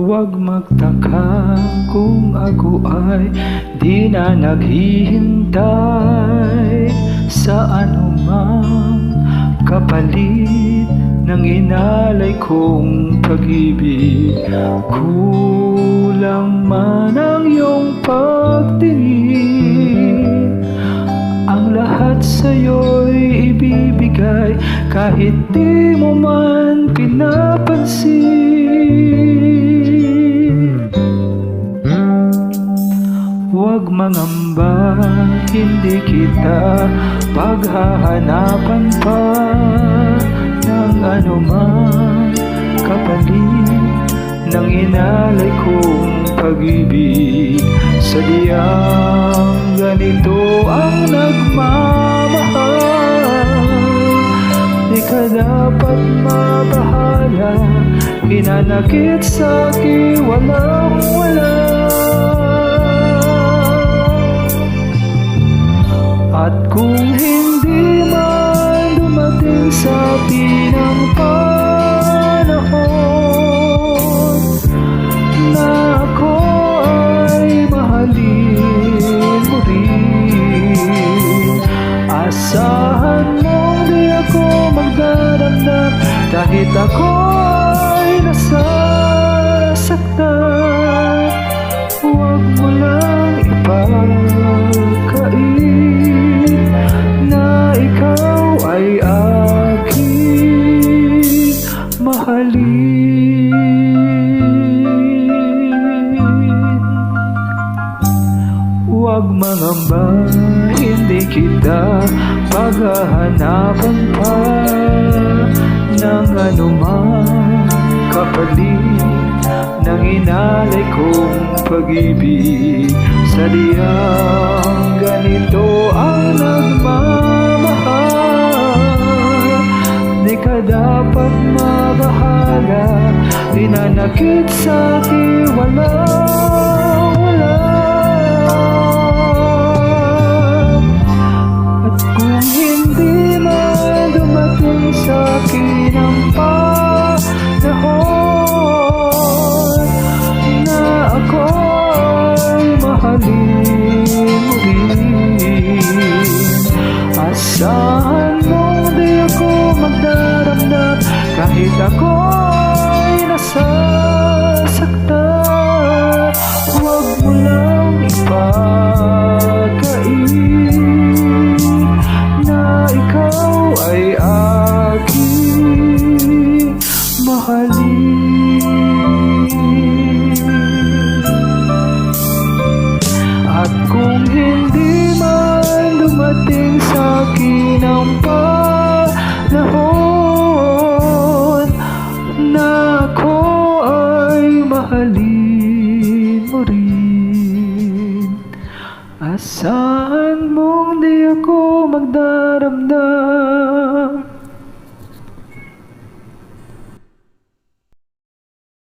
Huwag magtaka kung ako ay di na naghihintay sa anumang kapalit ng inalay kong pag-ibig. Kulang man ang iyong pagtingin, ang lahat sa'yo'y ibibigay kahit di mo man pinapansin. Huwag mangamba, hindi kita paghahanapan pa ng anumang kapalit ng inalay kong pag-ibig. Sadyang ganito ang nagmamahal, di ka dapat mabahala, hinanakit sa'kin walang-wala. At kung hindi man dumating sa atin ang panahon na ako ay mahalin mo rin, asahan mong di ako magdaramdam kahit ako ay nasasaktan. Huwag mo lang ipagkain na ikaw ay aking mahalin. Huwag mangamba, hindi kita paghahanapan pa ng anumang kapalit ng inalay kong pag-ibig. Sadyang ganito ang nagmamahal, di ka dapat mabahala, hinanakit sa'kin walang-wala. At kung hindi man dumating sa'kin ang panahon na ako ay mahalin mo rin, asahan mong di ako magdaramdam kahit ako ay nasasaktan. Huwag mo lang ipagkain na ikaw ay aking mahalin. At kung hindi man dumating sa'kin ang panahon na ako ay mahalin mo rin, asahan mong di ako magdaramdam